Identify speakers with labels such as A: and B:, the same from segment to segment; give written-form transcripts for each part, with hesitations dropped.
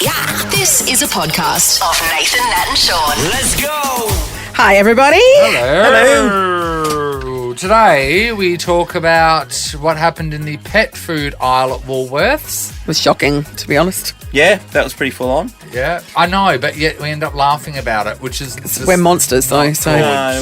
A: Yeah, this is a podcast of Nathan, Nat and Sean.
B: Let's go!
C: Hi, everybody.
D: Hello. Today we talk about what happened in the pet food aisle at Woolworths.
C: It was shocking, to be honest.
E: Yeah, that was pretty full on.
D: Yeah, I know, but yet we end up laughing about it, which is just
C: We're monsters, though. So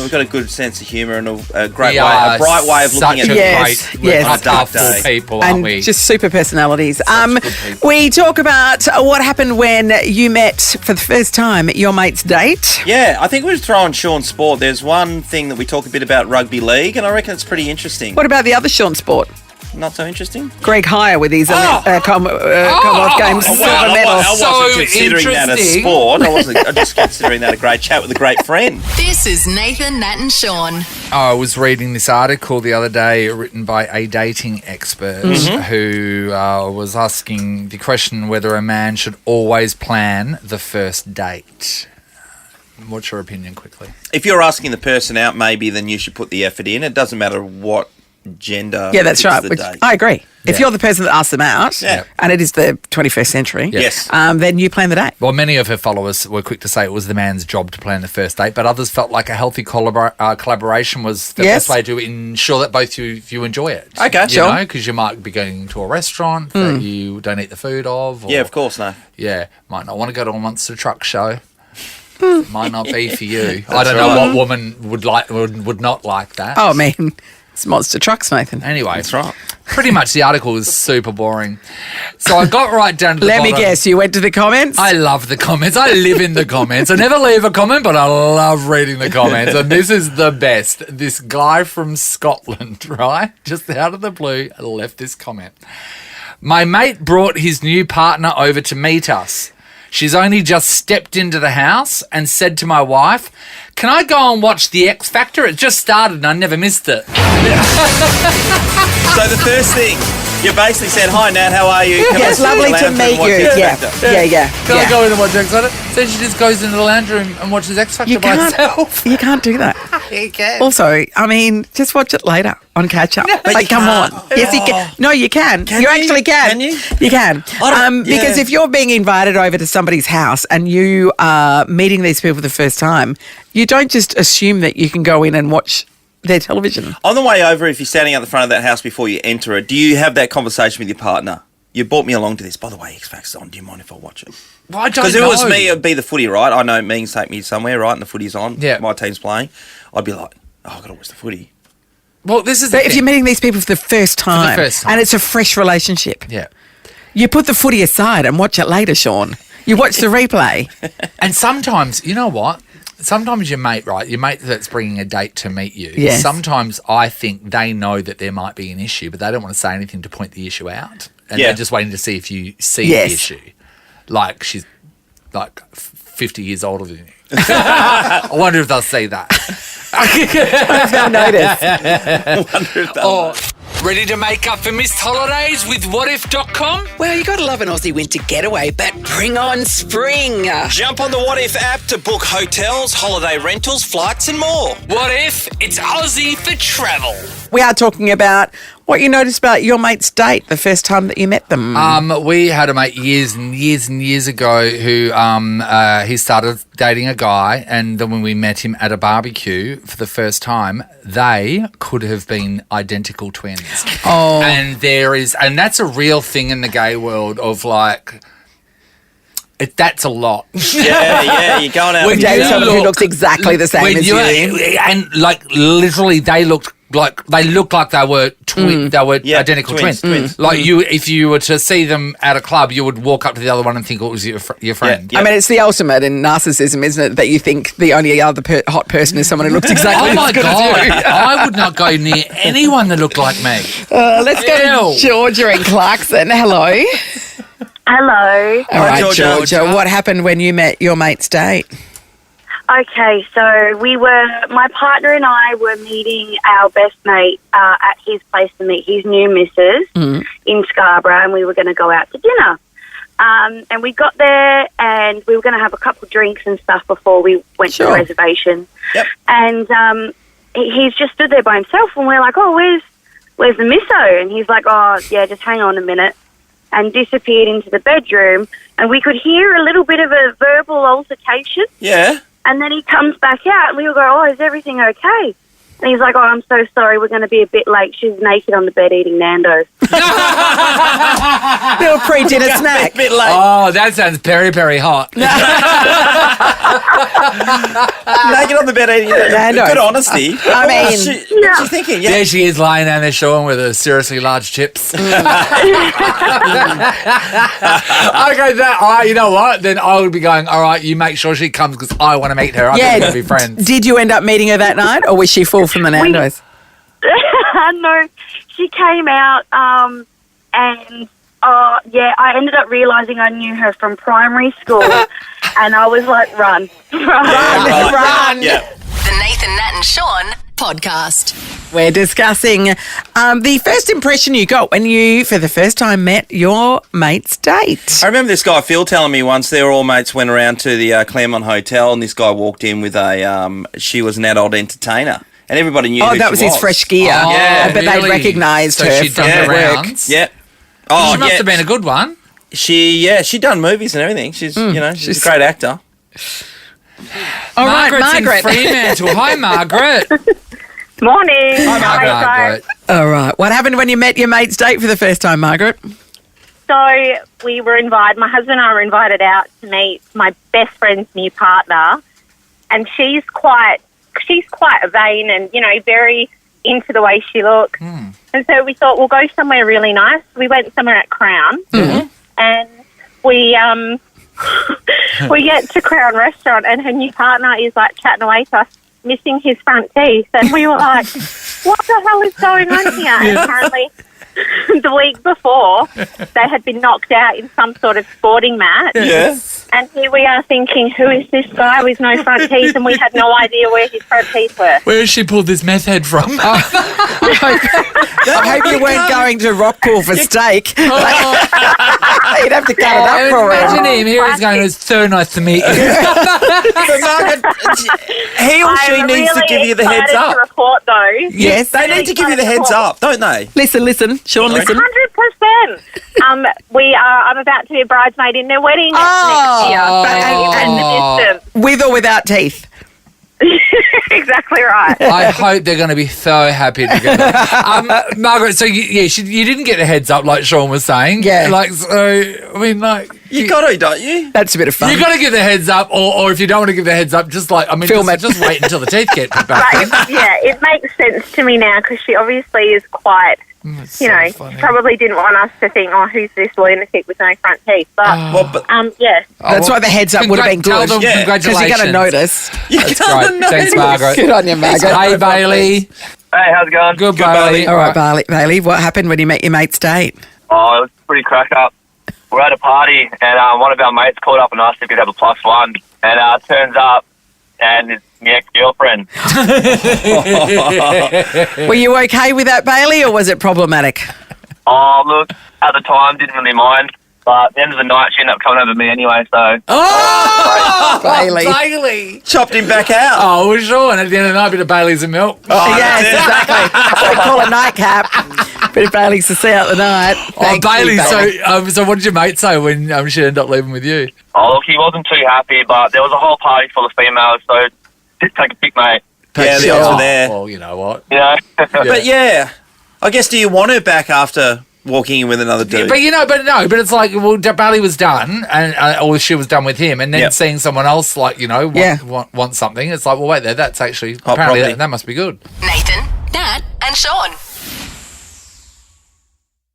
E: We've got a good sense of humour and a great
D: we
E: way,
D: are
E: a bright way of looking at
D: such a
E: it.
C: Yes,
D: great,
C: yes.
D: we're
E: Dark
D: powerful
E: day.
D: people, aren't
C: and
D: we?
C: just super personalities.
D: good people.
C: We talk about what happened when you met for the first time at your mate's date.
E: Yeah, I think we're throwing Sean's sport. There's one thing that we talk a bit about rugby league, and I reckon it's pretty interesting.
C: What about the other Sean sport?
E: Not so interesting?
C: Greg Hire with his Commonwealth Games
D: Oh,
C: silver
D: wow.
C: medal.
E: I wasn't
D: So
E: considering that a
D: interesting.
E: sport. I'm just considering that a great chat with a great friend.
A: This is Nathan, Nat and Sean.
D: I was reading this article the other day written by a dating expert who was asking the question whether a man should always plan the first date. What's your opinion, quickly?
E: If you're asking the person out, maybe then you should put the effort in. It doesn't matter what gender.
C: Yeah, that's
E: fits
C: right.
E: the
C: Which,
E: date.
C: I agree. If
D: Yeah.
C: you're the person that asks them out,
E: Yeah.
C: and it is the 21st century,
E: Yes.
C: then you plan the date.
D: Well, many of her followers were quick to say it was the man's job to plan the first date, but others felt like a healthy collaboration was the
C: Yes.
D: best way to ensure that both you enjoy it.
E: Okay,
D: you
C: sure.
D: know, because you might be going to a restaurant that you don't eat the food of. Or,
E: Yeah, of course, no.
D: Yeah, might not want to go to a monster truck show. Might not be for you. I
E: That's
D: don't know
E: right.
D: what woman would not like that.
C: Oh, I mean, it's monster trucks, Nathan.
D: Anyway,
E: That's right.
D: pretty much the article was super boring. So I got right down to the
C: Let me
D: bottom.
C: guess, you went to the comments?
D: I love the comments. I live in the comments. I never leave a comment, but I love reading the comments. And this is the best. This guy from Scotland, right, just out of the blue, left this comment. My mate brought his new partner over to meet us. She's only just stepped into the house and said to my wife, "Can I go and watch The X Factor? It just started and I never missed it."
E: So the first thing, you basically said, "Hi Nat, how are you? Can
C: Yes,
E: I sit in the
C: lovely to
E: lounge room
C: meet
E: and watch
C: you.
E: X
C: Yeah,
E: Factor?"
C: yeah.
D: Can I go in and watch X Factor? So she just goes into the lounge room and watches X Factor
C: You
D: by
C: can't,
D: herself.
C: you can't do that.
D: You can.
C: Also, I mean, just watch it later on catch up.
E: but
C: Like,
E: you
C: come on.
E: can't.
C: Yes, you can. No, you can.
E: Can
C: you
E: you?
C: actually can.
E: Can you?
C: You can. Because
E: yeah.
C: if you're being invited over to somebody's house and you are meeting these people for the first time, you don't just assume that you can go in and watch their television.
E: On the way over, if you're standing at the front of that house before you enter it, do you have that conversation with your partner? You brought me along to this. By the way, X Factor's on. Do you mind if I watch it?
D: Well, I don't
E: Because if
D: know.
E: it was me, it'd be the footy, right? I know Means take me somewhere, right? And the footy's on.
D: Yeah.
E: My team's playing. I'd be like, oh, I've got to watch the footy.
D: Well, this is
C: But
D: the
C: if
D: thing.
C: you're meeting these people for the first time,
D: first time.
C: and it's a fresh relationship,
D: Yeah.
C: you put the footy aside and watch it later, Sean. You watch the replay.
D: And sometimes, you know what? Sometimes your mate, right? Your mate that's bringing a date to meet you.
C: Yes.
D: Sometimes I think they know that there might be an issue, but they don't want to say anything to point the issue out. And
E: Yeah.
D: they're just waiting to see if you see
C: Yes.
D: the issue. Like she's like 50 years older than you. I wonder if they'll see that.
C: I've noticed.
D: Ready to make up for missed holidays with whatif.com?
F: Well, you gotta love an Aussie winter getaway, but bring on spring.
B: Jump on the What If app to book hotels, holiday rentals, flights, and more.
D: What if it's Aussie for travel?
C: We are talking about what you noticed about your mate's date the first time that you met them.
D: We had a mate years and years and years ago who he started dating a guy, and then when we met him at a barbecue for the first time, they could have been identical twins.
C: Oh.
D: And that's a real thing in the gay world of like, that's a lot.
E: Yeah, you're going out.
D: When
C: Date
D: you
C: someone who
D: look-
C: looks exactly the same
D: when
C: as
D: you.
C: you.
D: And like literally they looked like they were
E: Yeah,
D: identical twins.
E: twins.
D: Like if you were to see them at a club, you would walk up to the other one and think it was your friend.
E: Yeah.
C: I mean, it's the ultimate in narcissism, isn't it? That you think the only other hot person is someone who looks exactly
D: Oh my
C: as good
D: God,
C: as you.
D: I would not go near anyone that looked like me.
C: Let's go to
D: Ew.
C: Georgia in Clarkson. Hello.
G: Hello.
C: All right,
E: Georgia.
C: Georgia. What happened when you met your mate's date?
G: Okay, so my partner and I were meeting our best mate at his place to meet his new missus in Scarborough, and we were going to go out to dinner. And we got there, and we were going to have a couple drinks and stuff before we went to the
C: Sure.
G: reservation.
E: Yep.
G: And he's just stood there by himself, and we're like, oh, where's the misso? And he's like, oh, yeah, just hang on a minute. and disappeared into the bedroom, and we could hear a little bit of a verbal altercation.
E: Yeah.
G: And then he comes back out, and we all go, "Oh, is everything okay?" And he's like, "Oh, I'm so sorry. We're going to be a bit late. She's naked on the bed eating Nandos."
C: Little pre-dinner snack.
E: Bit late.
D: Oh, that sounds very, very hot.
E: Naked on the bed eating
C: Nandos.
E: Good honesty.
C: I mean,
E: what's she thinking? Yeah.
D: There she is lying down there showing with her seriously large chips. Okay, you know what? Then I would be going, all right, you make sure she comes because I want to meet her. I think we're going to be friends.
C: Did you end up meeting her that night, or was she full from the Nandos?
G: No, she came out, and I ended up realising I knew her from primary school, and I was like, run.
C: Run.
E: Yeah.
A: The Nathan, Nat and Sean podcast.
C: We're discussing the first impression you got when you, for the first time, met your mate's date.
E: I remember this guy Phil telling me once they were all mates went around to the Claremont Hotel, and this guy walked in with she was an adult entertainer, and everybody knew.
C: Oh, that was his fresh gear.
D: Oh,
E: yeah,
C: but
D: really?
C: they recognised
D: So
C: her
D: she'd
C: from
D: done
C: her
D: the
C: work.
D: rounds?
E: Yeah. Oh,
D: She must have been a good one.
E: She done movies and everything. She's she's a great actor.
C: All right, Margaret.
D: in Fremantle. Hi, Margaret.
G: Morning.
D: Hi, Margaret.
C: All right. What happened when you met your mate's date for the first time, Margaret?
H: So we were invited, my husband and I were invited out to meet my best friend's new partner, and she's quite vain and, very into the way she looks. And so we thought we'll go somewhere really nice. We went somewhere at Crown, and we we get to Crown Restaurant, and her new partner is like chatting away to us, missing his front teeth, and we were like, what the hell is going on here? And apparently the week before they had been knocked out in some sort of sporting match.
E: Yes.
H: And here we are thinking, who is this guy with no front teeth? And we had no idea where his front teeth were.
D: Where has she pulled this meth head from?
C: I hope you weren't going to Rockpool for steak. You'd have to cut it up for
D: Imagine
C: him.
D: him. Here he's going, it's so nice to meet you.
E: But Margaret, he or she
H: I'm
E: needs to
H: really
E: give you the heads
H: excited
E: up.
H: to report, though.
C: Yes.
E: They need to give you the heads up, don't they?
C: Listen. Sean, listen.
H: 100%. I'm about to be a bridesmaid in their wedding next year. And the distance.
C: With or without teeth?
H: Exactly right.
D: I hope they're going to be so happy together. Margaret, so you didn't get the heads up like Sean was saying.
C: Yeah.
E: You got to, don't you?
C: That's a bit of fun.
D: You got to give the heads up, or if you don't want to give the heads up, just
C: Film it.
D: just wait until the teeth get put back in.
H: It makes sense to me now because she obviously is quite,
D: funny.
H: probably didn't want us to think, oh, who's this lunatic with no front teeth? But, yeah.
C: That's why the heads up would have been
D: Tell
C: good.
D: them
E: Yeah.
C: Because
D: congratulations.
C: you're going to notice.
D: That's right. Thanks, Margaret.
C: Good on you, Margaret.
D: Hey, Bailey.
I: Hey, how's it going?
D: Good,
E: Bailey.
D: Bailey.
C: All right, Bailey, what happened when you met your mate's date?
I: Oh, it was pretty crack up. We're at a party, and one of our mates called up and asked if we'd have a +1, and turns up, and it's my ex-girlfriend.
C: Were you okay with that, Bailey, or was it problematic?
I: Oh, look, at the time, didn't really mind, but at the end of the night, she ended up coming over to me anyway, so...
D: Oh,
C: Bailey.
D: Bailey.
E: Chopped him back out.
D: Oh, well, sure. And at the end of the night, a bit of Bailey's and milk.
C: Yes, exactly. That's what we call a nightcap. Bit of Bailey's to see out the night. Thank you,
D: Bailey.
C: Bailey.
D: So what did your mate say when she ended up leaving with you?
I: Oh, look, he wasn't too happy, but there was a whole party full of females, so just take a pic, mate.
E: Yeah, the odds are there.
D: Well, you know what?
I: You know?
E: But yeah, I guess, do you want her back after walking in with another dude?
D: But but it's like, well, Bailey was done, or she was done with him, and then seeing someone else, want something. It's like, well, wait there, that's actually apparently that must be good.
A: Nathan, Nat and Sean.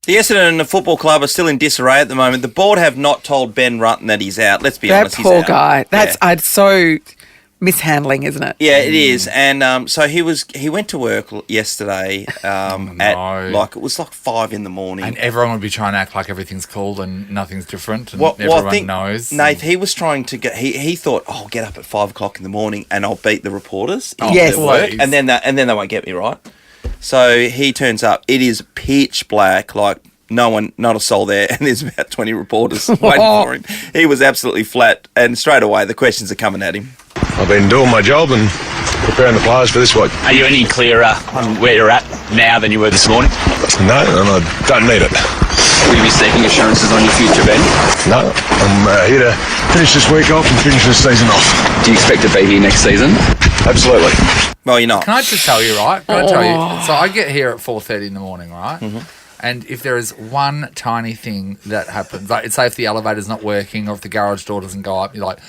E: The Essendon Football Club are still in disarray at the moment. The board have not told Ben Rutten that he's out. Let's be honest,
C: That poor
E: he's out.
C: guy. That's
E: Yeah.
C: so mishandling, isn't it?
E: Yeah, it is. And so he went to work yesterday at it was like 5 in the morning.
D: And everyone would be trying to act like everything's cool and nothing's different, and
E: I
D: everyone
E: think,
D: knows.
E: Nath, he was trying to get. He thought, I'll get up at 5 o'clock in the morning and I'll beat the reporters.
C: Yes.
E: at work,
D: Please.
E: and then they won't get me right. So he turns up. It is pitch black, like no one, not a soul there, and there's about 20 reporters waiting for him. He was absolutely flat, and straight away the questions are coming at him.
J: I've been doing my job and preparing the players for this week.
K: Are you any clearer on where you're at now than you were this morning?
J: No, and I don't need it.
K: Will you be seeking assurances on your future, Ben?
J: No, I'm here to finish this week off and finish this season off.
K: Do you expect to be here next season?
J: Absolutely.
E: Well, you're not.
D: Can I just tell you, right? Can I tell you? So I get here at 4:30 in the morning, right?
E: Mm-hmm.
D: And if there is one tiny thing that happens, like say if the elevator's not working or if the garage door doesn't go up, you're like,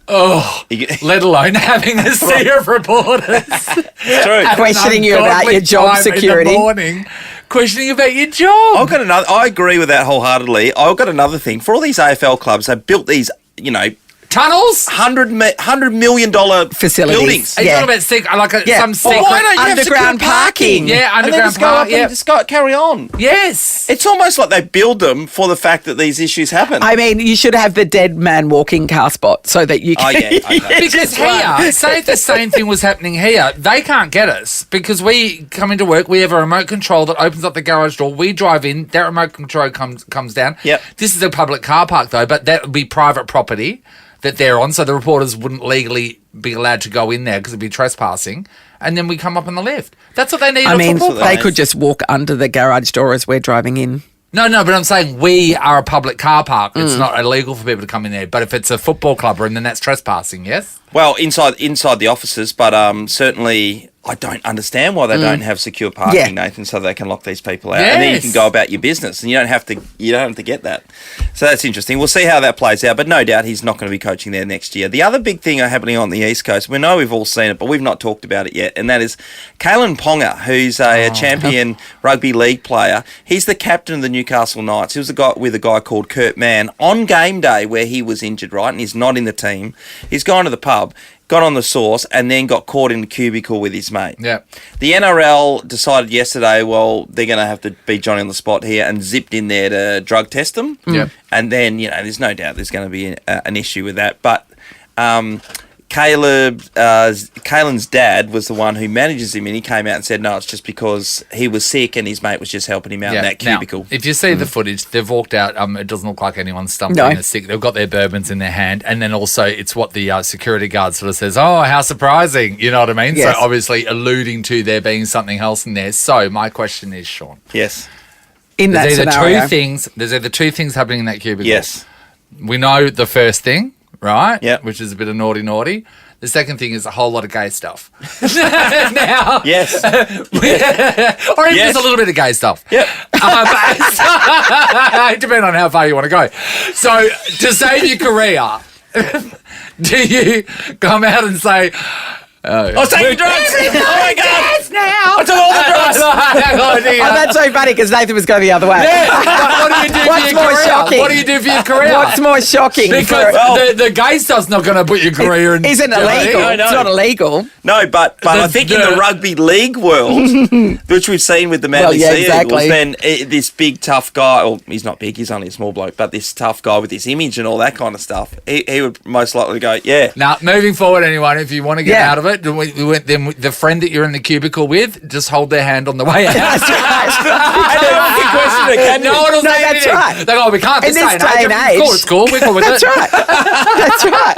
D: let alone having a sea of reporters.
E: True.
C: Questioning you about your job security.
D: In the morning, questioning about your job.
E: I've got another. I agree with that wholeheartedly. I've got another thing. For all these AFL clubs, they built these,
D: tunnels,
E: $100 million
C: facilities.
E: buildings.
D: Are you talking about some secret
E: Why don't you have
C: underground
E: secure
C: parking?
D: Yeah,
E: and then
D: underground
E: just go up and just go carry on.
D: Yes.
E: It's almost like they build them for the fact that these issues happen.
C: I mean, you should have the dead man walking car spot so that you can.
E: Oh, yeah. Okay.
D: Because here, say if the same thing was happening here, they can't get us because we come into work, we have a remote control that opens up the garage door, we drive in, that remote control comes down.
E: Yep.
D: This is a public car park though, but that would be private property that they're on, so the reporters wouldn't legally be allowed to go in there because it'd be trespassing, and then we come up on the lift. That's what they need.
C: I mean, they could just walk under the garage door as we're driving in.
D: No, but I'm saying we are a public car park. It's not illegal for people to come in there. But if it's a football club room, then that's trespassing, yes?
E: Well, inside the offices, but certainly I don't understand why they don't have secure parking, Nathan, so they can lock these people out, and then you can go about your business, and you don't have to get that. So that's interesting. We'll see how that plays out, but no doubt he's not going to be coaching there next year. The other big thing happening on the East Coast, we know we've all seen it, but we've not talked about it yet, and that is Kalyn Ponga, who's a champion rugby league player. He's the captain of the Newcastle Knights. He was with a guy called Kurt Mann on game day where he was injured, right, and he's not in the team. He's gone to the pub, got on the sauce, and then got caught in the cubicle with his mate.
D: Yeah.
E: The NRL decided yesterday, well, they're going to have to be Johnny on the spot here, and zipped in there to drug test them.
D: Yeah.
E: And then, there's no doubt there's going to be an issue with that. But Kalyn's dad was the one who manages him, and he came out and said, no, it's just because he was sick and his mate was just helping him out in that cubicle.
D: Now, if you see the footage, they've walked out. It doesn't look like anyone's stumped in a sick. They've got their bourbons in their hand, and then also it's what the security guard sort of says, oh, how surprising. You know what I mean?
C: Yes.
D: So obviously alluding to there being something else in there. So my question is, Sean.
E: Yes.
C: In that
D: There's
C: scenario.
D: There's either two things happening in that cubicle.
E: Yes.
D: We know the first thing, right?
E: Yep.
D: Which is a bit of naughty. The second thing is a whole lot of gay stuff. Now,
E: Yes.
D: or even just a little bit of gay stuff.
E: Yep.
D: Depending on how far you want to go. So, to save your career, do you come out and say,
E: I take drugs! Oh my God!
D: Yes, now!
E: I took all the drugs!
C: Oh, that's so funny because Nathan was going the other way.
D: What do you do
C: What's
D: for your
C: more
D: career?
C: shocking?
D: What do you do for your career?
C: What's more shocking?
D: Because the gay stuff's not going to put your career in.
C: Isn't illegal.
E: No.
C: It's not illegal.
E: No, but I think in the rugby league world, which we've seen with the Manly Sea Eagles, then this big tough guy, or he's not big, he's only a small bloke, but this tough guy with his image and all that kind of stuff, he would most likely go, yeah.
D: Now, moving forward, anyone, if you want to get out of it, then the friend that you're in the cubicle with, just hold their hand on the way out.
C: That's right.
D: No one will say
C: that's
D: anything.
C: right.
D: They go, we can't
C: In this day and age.
D: It's cool. We're cool with
C: That's
D: it.
C: right. That's right.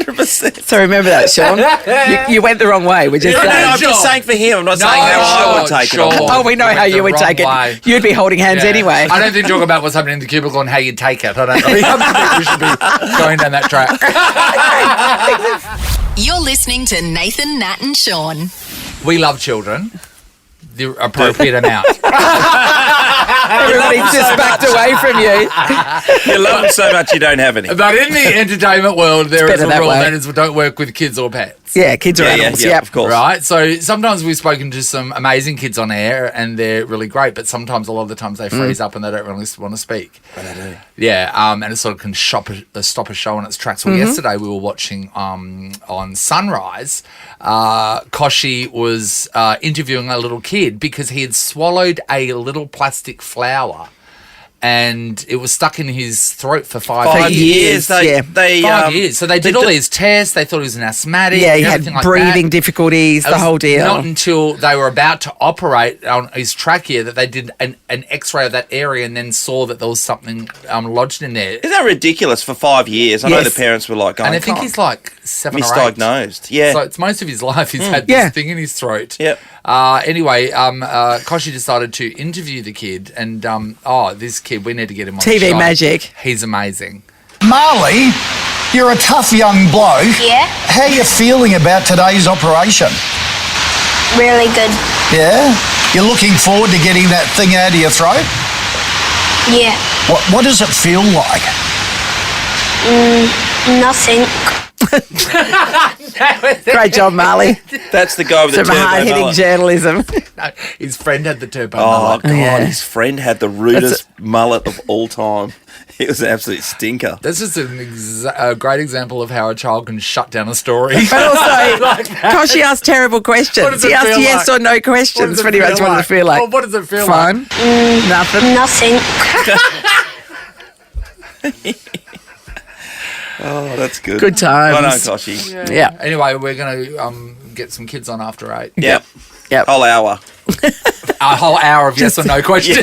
E: 100%.
C: So remember that, Sean. You went the wrong way. We're just saying.
E: I'm just saying for him. I'm not saying how I would take it.
C: Oh, we know how you would take it. You'd be holding hands anyway.
D: I don't think talk about what's happening in the cubicle and how you take it. I don't think we should be going down that track.
A: You're listening to Nathan, Nat and Sean.
D: We love children. The appropriate amount.
C: Everybody's just backed away from you.
E: You love them so much you don't have any.
D: But in the entertainment world, there is a
C: better
D: rule
C: that way.
D: that is don't work with kids or pets.
C: Yeah, kids are animals.
E: Yeah, of course.
D: Right? So sometimes we've spoken to some amazing kids on air and they're really great, but sometimes a lot of the times they freeze up and they don't really want to speak.
E: But I do.
D: Yeah, and it sort of can stop a show in its tracks. Well, yesterday we were watching on Sunrise. Koshi was interviewing a little kid because he had swallowed a little plastic flower and it was stuck in his throat for 5
E: 5
D: years.
E: years. They
D: 5 years. So they did all these tests. They thought he was an asthmatic.
C: Yeah, he had
D: everything like
C: breathing
D: that.
C: difficulties,
D: It
C: the
D: was
C: whole deal.
D: Not until they were about to operate on his trachea that they did an X-ray of that area and then saw that there was something lodged in there.
E: Isn't that ridiculous for 5 years? I know
C: Yes.
E: the parents were like, going,
D: And I think he's like 7 or 8.
E: misdiagnosed. Yeah.
D: So it's most of his life he's had
C: Yeah.
D: this thing in his throat.
E: Yep.
D: Anyway, Koshi decided to interview the kid, and this kid, we need to get him on the
C: TV
D: show.
C: magic.
D: He's amazing.
L: Marley, you're a tough young bloke.
M: Yeah,
L: How are you feeling about today's operation?
M: really good.
L: Yeah? You're looking forward to getting that thing out of your throat?
M: Yeah,
L: What does it feel like?
M: nothing.
C: Great job, Marley.
E: That's the guy with the
C: Some
E: turbo
C: hard-hitting
E: mullet.
C: journalism.
D: No, his friend had the turbo
E: Oh,
D: mullet.
E: God,
C: Yeah.
E: his friend had the rudest mullet of all time. It was an absolute stinker.
D: That's just a great example of how a child can shut down a story.
C: But also, Koshi asked terrible
D: What
C: questions.
D: does
C: He
D: it
C: asked
D: feel
C: yes
D: like?
C: or no questions.
D: does it
C: Pretty much
D: feel
C: what
D: like?
C: it feel like.
D: Well, what does it feel
C: Fun? Nothing.
M: Nothing.
E: Oh, that's good.
C: Good times.
E: I know, Koshi.
C: Yeah.
D: Anyway, we're going to get some kids on after 8.
E: Yep.
C: Yep.
E: Whole hour.
D: A whole hour of yes or no questions.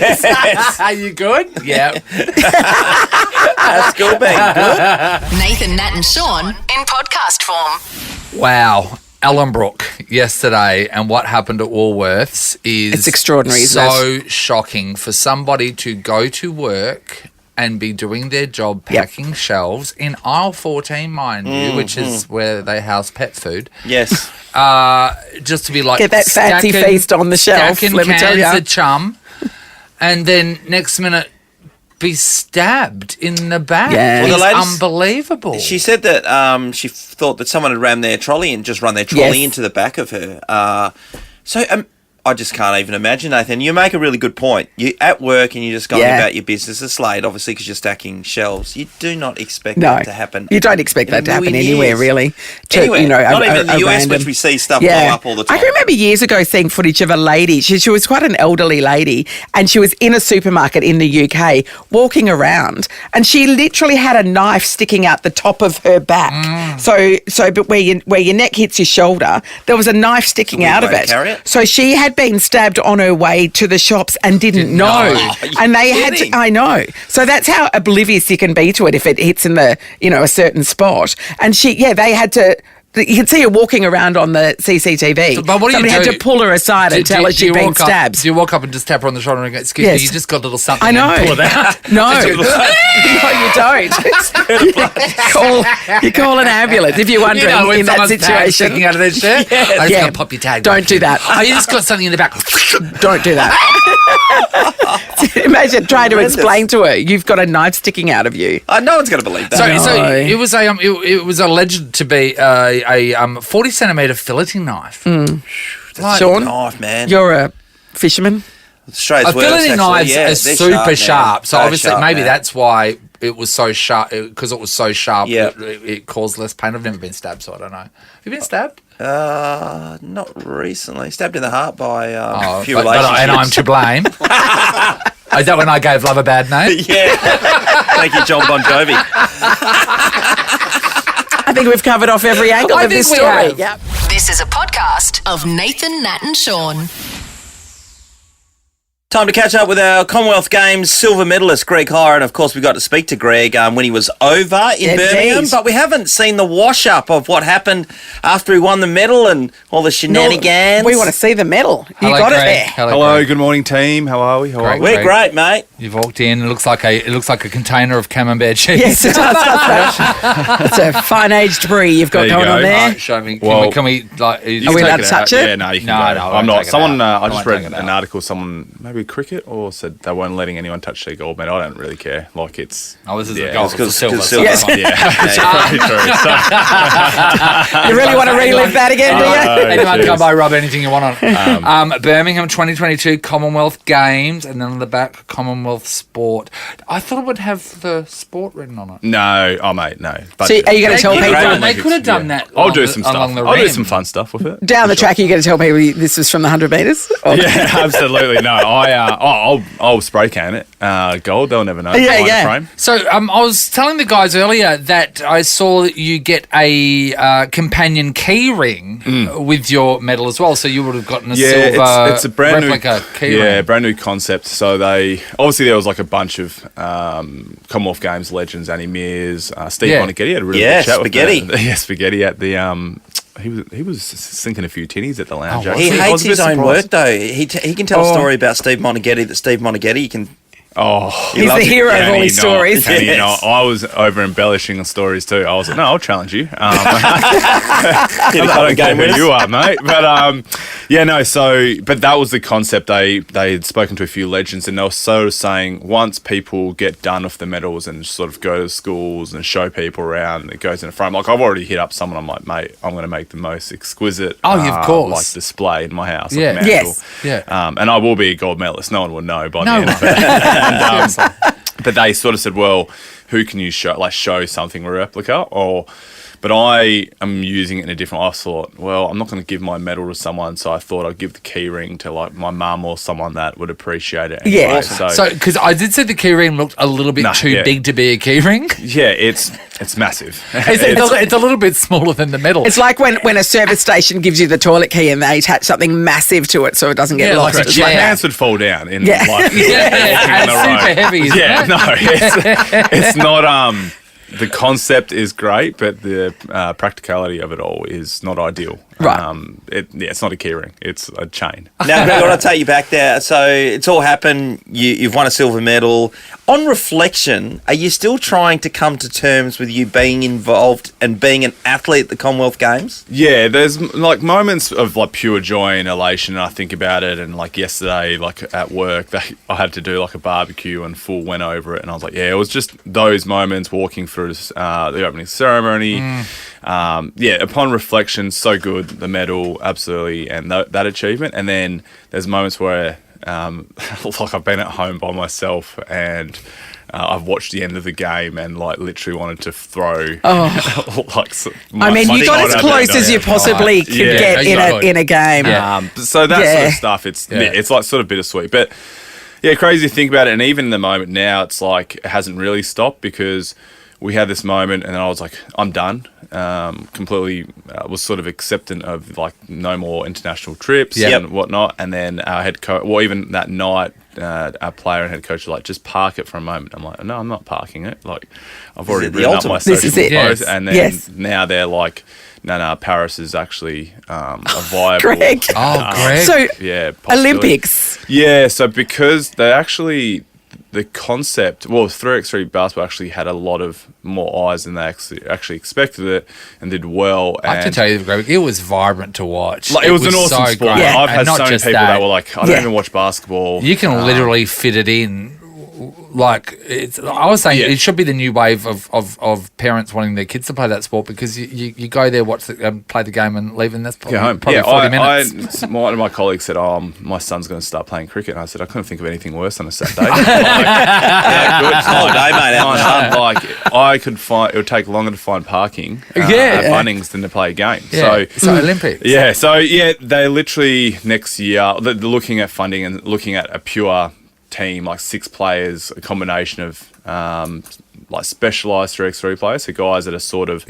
D: Are you good? Yeah.
E: That's good, being good.
A: Nathan, Nat, and Sean in podcast form.
D: Wow. Ellenbrook yesterday and what happened at Woolworths is
C: It's extraordinary, isn't
D: so shocking for somebody to go to work and be doing their job packing shelves in aisle 14, mind you, which is where they house pet food.
E: Yes.
D: Just to be like
C: Get that fancy feast on the shelf,
D: stacking
C: let me tell
D: cans
C: ya.
D: of chum, and then next minute be stabbed in the back.
C: Yeah.
E: Well,
D: It's
E: the ladies-
D: unbelievable.
E: She said that she thought that someone had rammed their trolley and just run their trolley
C: Yes.
E: into the back of her. I just can't even imagine, Nathan. You make a really good point. You're at work and you're just going
C: Yeah.
E: about your business. It's late, obviously, because you're stacking shelves. You do not expect
C: No,
E: that to happen.
C: you don't expect
E: in a
C: that to happen
E: million
C: anywhere,
E: years.
C: really.
E: Anywhere. Not even in the US,
C: random-
E: which we see stuff blow up all the time.
C: I can remember years ago seeing footage of a lady. She was quite an elderly lady, and she was in a supermarket in the UK walking around, and she literally had a knife sticking out the top of her back. But where your neck hits your shoulder, there was a knife sticking
E: weird
C: out of
E: way to
C: it.
E: carry it.
C: So she had been stabbed on her way to the shops and didn't know.
E: Are you
C: And they had
E: kidding?
C: to, I know. So that's how oblivious you can be to it if it hits in the, a certain spot. And they had to, you could see her walking around on the CCTV.
D: But what do you
C: Somebody
D: do?
C: had to pull her aside and tell her she'd been stabbed.
D: Do you walk up and just tap her on the shoulder and go, excuse
C: Yes.
D: me, you just got a little something
C: I know.
D: and pull it out?
C: No. No, you don't. you call an ambulance if you're wondering
D: when
C: in that
D: someone's tag
C: situation.
D: sticking out of their shirt? I just
C: Yeah.
D: going to pop your tag.
C: Don't
D: back
C: do
D: in.
C: that.
D: Oh, you just got something in the back.
C: Don't do that. Imagine trying to explain to her you've got a knife sticking out of you.
E: No one's going to believe that.
D: So it was alleged to be a 40 centimetre filleting knife.
E: That's
C: Sean,
E: a knife, man.
C: You're a fisherman.
E: Australia's
D: A
E: worst,
D: filleting
E: actually.
D: knives
E: Yeah,
D: are
E: they're
D: super
E: man.
D: sharp. So
E: They're
D: obviously
E: sharp,
D: maybe
E: man.
D: that's why it was so sharp, because it was so sharp.
E: Yeah.
D: It caused less pain. I've never been stabbed, so I don't know. Have you been stabbed?
E: Not recently. Stabbed in the heart by a few
D: and
E: relationships.
D: I'm to blame. Is that when I gave love a bad name?
E: Yeah. Thank you, John Bon Jovi.
C: I think we've covered off every angle of this
D: think we
C: story.
D: have.
C: Yep.
A: This is a podcast of Nathan, Nat, and Sean.
E: Time to catch up with our Commonwealth Games silver medalist, Greg Hire. And, of course, we got to speak to Greg when he was over in
C: Indeed.
E: Birmingham. But we haven't seen the wash-up of what happened after he won the medal and all the shenanigans.
C: We want to see the medal. You
D: Hello,
C: got
D: Greg.
C: it there.
N: Hello,
D: Greg.
N: good morning, team. How are we? How are
D: Greg.
N: we?
E: We're great, mate.
D: You've walked in. It looks like a container of camembert cheese.
C: Yes, it does. It's a fine aged brie you've got
N: There you
C: going
N: go.
C: on there.
D: Right, show me.
N: Well,
D: can we like?
C: Are we allowed to touch it?
N: Yeah, no, you can
D: No,
N: go.
D: no, I
N: I'm
D: won't
N: not.
D: take it
N: Someone,
D: out.
N: I
D: I
N: just
D: won't
N: read
D: take it
N: an
D: out.
N: article, someone, maybe Cricket, or said they weren't letting anyone touch their gold medal. I don't really care. Like, it's...
D: Oh, this is
N: Yeah,
D: the gold.
E: it's 'cause-
D: It's the silver.
E: 'cause silver.
C: Yes.
N: Yeah, very true. So,
C: You really want to relive that again, do you?
D: Anyone
N: cheers.
D: come by, rub anything you want on. Birmingham 2022 Commonwealth Games, and then on the back, Commonwealth Sport. I thought it would have the sport written on it.
N: no, oh, mate, no. But
C: So are you going to tell
D: They could
C: people
D: have- They could have done that.
N: I'll
D: along
N: do
D: the-
N: some stuff.
D: along the
N: I'll do
D: rim.
N: some fun stuff with it.
C: down the
N: For sure.
C: track? Are you going to tell people this was from the 100 metres? Or-
N: Yeah, absolutely. No, I I'll spray can it. Gold, they'll never know.
C: Yeah.
N: Frame.
D: So I was telling the guys earlier that I saw that you get a companion key ring with your medal as well. So you would have gotten a silver
N: it's a brand
D: replica
N: new
D: key ring.
N: brand new concept. So they obviously there was like a bunch of Commonwealth Games legends, Annie Mears, Steve Monaghetti had a really good chat
E: Spaghetti.
N: with Spaghetti at the he was sinking a few tinnies at the lounge.
E: He hates his own work though. He can tell a story about Steve Monaghetti that Steve Monaghetti can.
C: He's the hero of all his stories.
N: Can you not? I was over embellishing on stories too. I was like, no, I'll challenge you. I don't care who you are, mate. But but that was the concept. They had spoken to a few legends, and they were sort of saying once people get done with the medals and sort of go to schools and show people around, and it goes in a frame. Like I've already hit up someone. I'm like, mate, I'm going to make the most exquisite,
D: of course,
N: like display in my house.
D: Yeah,
N: like a mantle. And I will be a gold medalist. No one will know by the end of it. But they sort of said, well, who can you show something a replica? But I am using it in a different way. I thought, well, I'm not going to give my medal to someone, so I thought I'd give the key ring to like my mum or someone that would appreciate it. Anyway.
C: Yeah.
D: So because I did say the key ring looked a little bit too big to be a key ring.
N: Yeah, it's massive.
D: It's a little bit smaller than the medal.
C: It's like when a service station gives you the toilet key and they attach something massive to it so it doesn't get lost.
N: Like my hands would fall down in
D: it's super heavy. Isn't it?
N: No, it's not. The concept is great, but the practicality of it all is not ideal.
C: Right.
N: It's not a key ring. It's a chain.
E: Now, Greg, I want to take you back there. So it's all happened. You've won a silver medal. On reflection, are you still trying to come to terms with you being involved and being an athlete at the Commonwealth Games?
N: Yeah, there's like moments of like pure joy and elation, and I think about it. And like yesterday, like at work, I had to do like a barbecue and full went over it, and I was like, yeah, it was just those moments walking through the opening ceremony. Upon reflection, so good, the medal, absolutely, and that achievement. And then there's moments where like I've been at home by myself and I've watched the end of the game and like literally wanted to throw.
C: You got as close as you possibly could get in a game.
N: So that sort of stuff, it's like sort of bittersweet, but yeah, crazy to think about it. And even in the moment now, it's like it hasn't really stopped because we had this moment and then I was like, I'm done. Completely was sort of acceptant of like no more international trips and whatnot. And then our head coach, well, even that night, our player and head coach were like, just park it for a moment. I'm like, no, I'm not parking it. Like, I've already written up my social post. And then now they're like, no, Paris is actually a viable.
C: Greg.
D: Greg.
C: So,
N: possibility.
C: Olympics.
N: Yeah, so because they actually, the concept, 3x3 basketball actually had a lot of more eyes than they actually expected it and did well.
D: I have to tell you, Greg, it was vibrant to watch.
N: Like, it was an awesome
D: so
N: sport.
D: Great.
N: Yeah. I've
D: And
N: had so many people that were like, I don't even watch basketball.
D: You can literally fit it in. Like I was saying, it should be the new wave of parents wanting their kids to play that sport because you go there, watch play the game and leave, and that's probably 40 minutes.
N: One of my colleagues said, my son's going to start playing cricket. And I said, I couldn't think of anything worse on a Saturday.
E: Holiday, mate.
N: Like, I could find, it would take longer to find parking at Bunnings than to play a game.
D: Yeah. So Olympics.
N: Yeah, they literally next year, they're looking at funding and looking at a pure team, like 6 players, a combination of like specialised 3x3 players, so guys that are sort of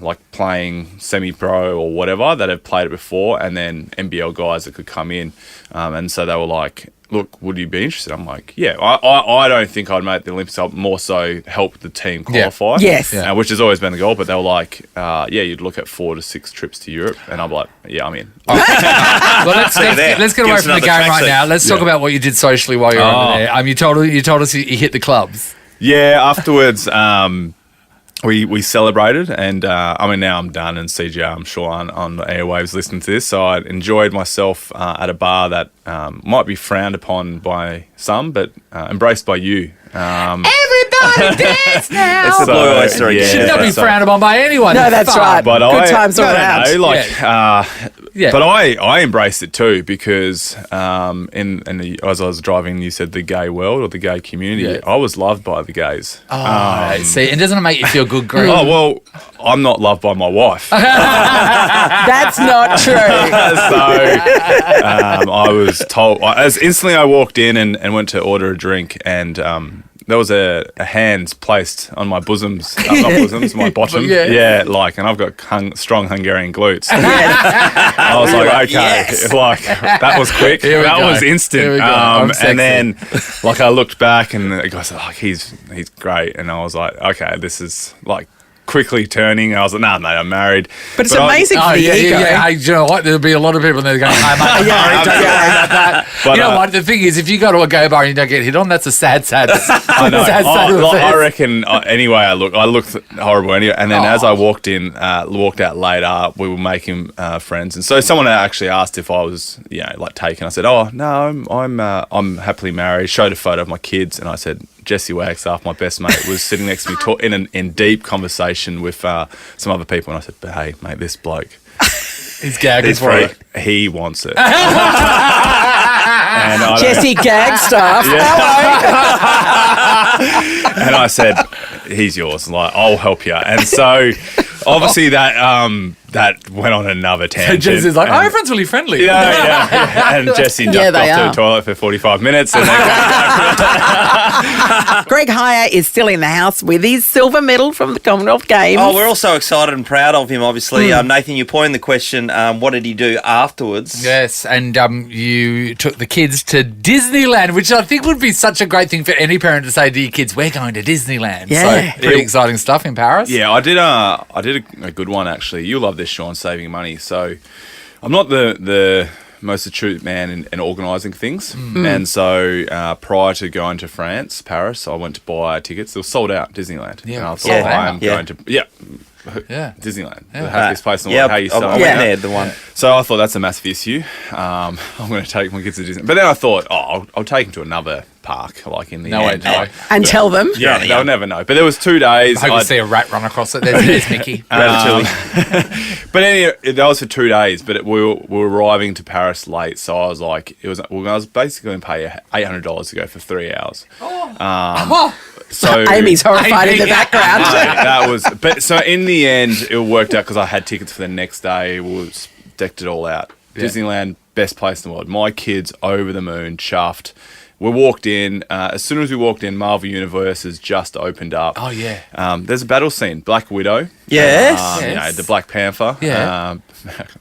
N: like playing semi-pro or whatever that have played it before, and then NBL guys that could come in, and so they were like, look, would you be interested? I'm like, yeah. I don't think I'd make the Olympics. I'd more so help the team qualify.
C: Yes.
N: Which has always been the goal. But they were like, you'd look at 4 to 6 trips to Europe. And I'm like, yeah, I'm in.
D: Well, let's get away from the game right now. Let's talk about what you did socially while you were over there. You told us you hit the clubs.
N: Yeah, afterwards, we celebrated, and now I'm done, and CJ, I'm sure, on the airwaves listening to this, so I enjoyed myself at a bar that might be frowned upon by some, but embraced by you.
D: Everybody dance now!
E: It's the Blue Oyster again.
D: Should not be frowned upon by anyone.
C: No, that's right. But good times around.
D: Yeah.
N: But I embraced it too because as I was driving, you said the gay world or the gay community.
D: Yeah.
N: I was loved by the gays.
D: See, and doesn't it make you feel good, Greg?
N: Oh, well, I'm not loved by my wife.
C: That's not true.
N: So I was told, as instantly I walked in and went to order a drink, and there was a hands placed on my bosoms, not bosoms, my bottom.
D: Yeah.
N: And I've got strong Hungarian glutes. I was like, okay, that was quick. That was instant. And then, I looked back, and the guy said, he's great. And I was like, okay, this is quickly turning. I was like, nah, mate, I'm married.
C: But it's amazing for the ego.
D: Hey, do you know what? There'll be a lot of people there going, hey, mate, don't worry about that. But, you know what? The thing is, if you go to a gay bar and you don't get hit on, that's a sad
N: I know. I reckon anyway, I looked horrible anyway. And then as I walked out later, we were making friends. And so someone actually asked if I was, taken. I said, oh, no, I'm happily married. Showed a photo of my kids. And I said, Jesse Wagstaff, my best mate, was sitting next to me in deep conversation with some other people, and I said, "But hey, mate, this bloke,
D: he's gagging for it.
N: He wants it."
C: Jesse Gagstaff. Hello.
N: And I said, "He's yours. I'll help you." And so, obviously, that went on another tangent.
D: So Jesse's like, everyone's really friendly.
N: Yeah. And Jesse jumped off to the toilet for 45 minutes. And
C: Greg Hire is still in the house with his silver medal from the Commonwealth Games.
E: Oh, we're all so excited and proud of him, obviously. Nathan, you pointed the question, what did he do afterwards?
D: Yes, and you took the kids to Disneyland, which I think would be such a great thing for any parent to say to your kids, we're going to Disneyland.
C: Yeah.
D: So pretty exciting stuff in Paris.
N: Yeah, I did a good one, actually. You'll love this, Sean, saving money. So I'm not the most astute man in organising things. And so prior to going to Paris, I went to buy tickets. They were sold out, Disneyland.
D: Yeah.
N: And I thought, I'm going to... Disneyland, the happiest place in the world. How you
E: I went there, the one.
N: So I thought that's a massive issue. I'm going to take my kids to Disney, but then I thought, I'll take them to another park, in the end.
C: And tell them.
N: Yeah, they'll never know. But there was 2 days.
D: I hope you see a rat run across it. There's Mickey.
N: But anyway, that was for 2 days. But we were arriving to Paris late, so I was like, I was basically going to pay $800 to go for 3 hours. So
C: Amy's horrified in the background.
N: So in the end, it worked out because I had tickets for the next day. We decked it all out. Disneyland, best place in the world. My kids over the moon, chuffed. We walked in. As soon as we walked in, Marvel Universe has just opened up.
D: Oh yeah.
N: There's a battle scene. Black Widow.
C: Yes.
N: The Black Panther.
D: Yeah.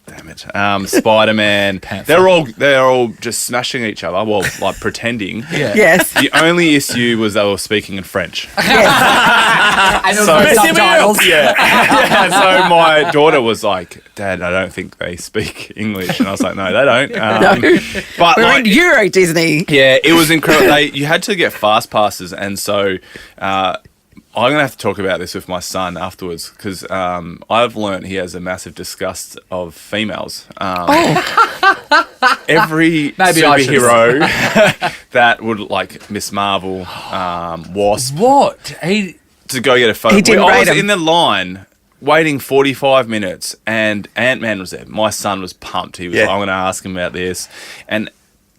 N: Damn it. Spider-Man. They're all just smashing each other. Well, pretending.
C: Yes.
N: The only issue was they were speaking in French.
D: And so subtitles.
N: So my daughter was like, "Dad, I don't think they speak English," and I was like, "No, they don't."
C: No.
N: But
C: we're in Euro Disney.
N: Yeah, it was incredible. You had to get fast passes, and so I'm going to have to talk about this with my son afterwards because I've learned he has a massive disgust of females. Every superhero that would Miss Marvel, Wasp.
D: What?
N: To go get a photo.
C: He didn't
N: I
C: rate
N: was
C: him.
N: in the line waiting 45 minutes and Ant-Man was there. My son was pumped. He was like, I'm going to ask him about this.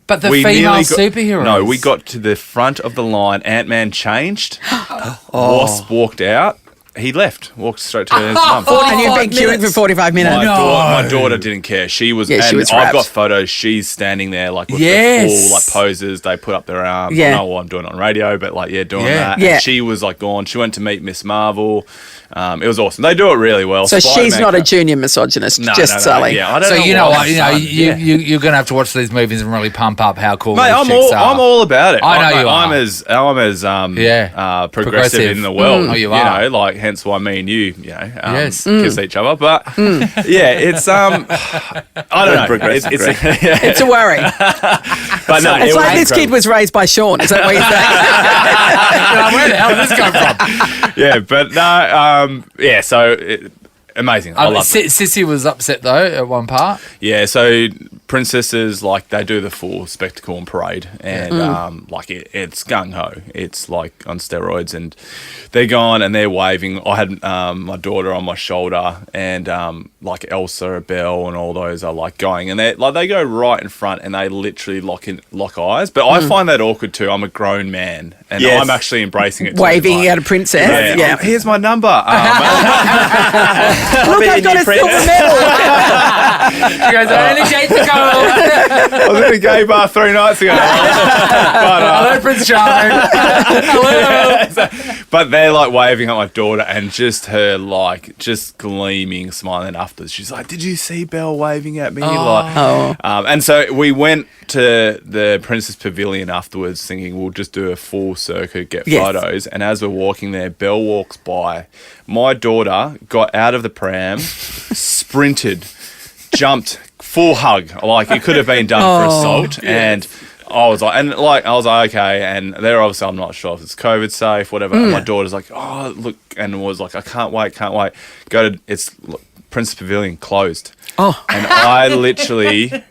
D: But the female superheroes.
N: No, we got to the front of the line. Ant-Man changed. Wasp walked out. He left. Walked straight to his mum.
C: And you've been queuing for 45 minutes.
N: My daughter didn't care. She was.
C: Yeah, she was
N: I've
C: wrapped.
N: got photos. She's standing there with the full poses. They put up their arms.
C: Yeah.
N: I know I'm doing it on radio, but doing that.
C: Yeah.
N: And she was gone. She went to meet Miss Marvel. It was awesome. They do it really well.
C: So she's not a junior misogynist, just Sally.
N: Yeah, I don't
D: so
N: know
D: you know what? You're going to have to watch these movies and really pump up how cool these chicks are.
N: I'm all about it.
D: I know you are.
N: I'm as progressive in the world.
D: Oh, you are.
N: Hence why me and you,
D: Yes.
N: kiss each other. But it's I don't know.
C: It's a worry.
N: But no,
C: It's like this kid was raised by Sean. Is that what you're saying?
D: Where the hell did this come from?
N: Yeah, but no, so amazing. I love it.
D: Sissy was upset though at one part.
N: Yeah, so princesses, like, they do the full spectacle and parade, and like it's gung ho. It's like on steroids, and they're gone and they're waving. I had my daughter on my shoulder, and like Elsa, Belle, and all those are like going, and they go right in front, and they literally lock eyes. But I find that awkward too. I'm a grown man, and I'm actually embracing it.
C: Waving at a princess. Yeah.
N: Here's my number.
C: Look, I've got a silver medal.
D: She goes, I only gate to go.
N: I was in a gay bar 3 nights ago.
D: Hello, Prince Charming. Hello.
N: But they're like waving at my daughter, and just her like just gleaming, smiling afterwards. She's like, "Did you see Belle waving at me?" And so we went to the Princess Pavilion afterwards, thinking we'll just do a full circuit, get photos. And as we're walking there, Belle walks by. My daughter got out of the pram, sprinted, jumped, full hug. Like, it could have been done for assault. And I was like, okay. And they're obviously, I'm not sure if it's COVID safe, whatever. And my daughter's like, oh, look, and was like, I can't wait. Princess Pavilion closed. Oh. And I literally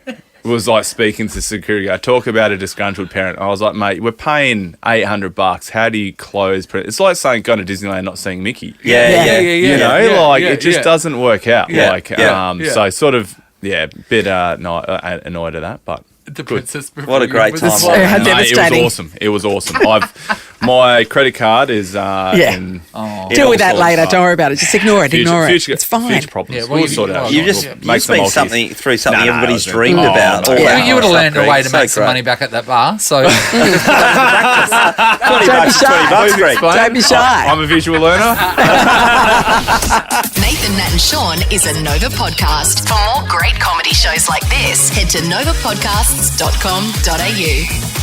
N: was like speaking to security. I talk about a disgruntled parent. I was like, mate, we're paying $800. How do you close? It's like saying going to Disneyland, not seeing Mickey. It just doesn't work out. So sort of, bit annoyed at that, but.
D: The Princess Pavilion.
E: What a great time.
C: How devastating.
N: It was awesome. My credit card is in.
C: Deal with that later. Don't worry about it. Just ignore it. It's fine.
N: Future problems.
D: Yeah,
N: We'll sort it out.
E: You just been through something everybody's dreamed about.
D: You would have learned a way to make some money back at that bar. So
C: Don't be shy.
N: I'm a visual learner.
A: Nathan, Nat and Sean is a Nova podcast. For more great comedy shows like this, head to novapodcasts.com.au.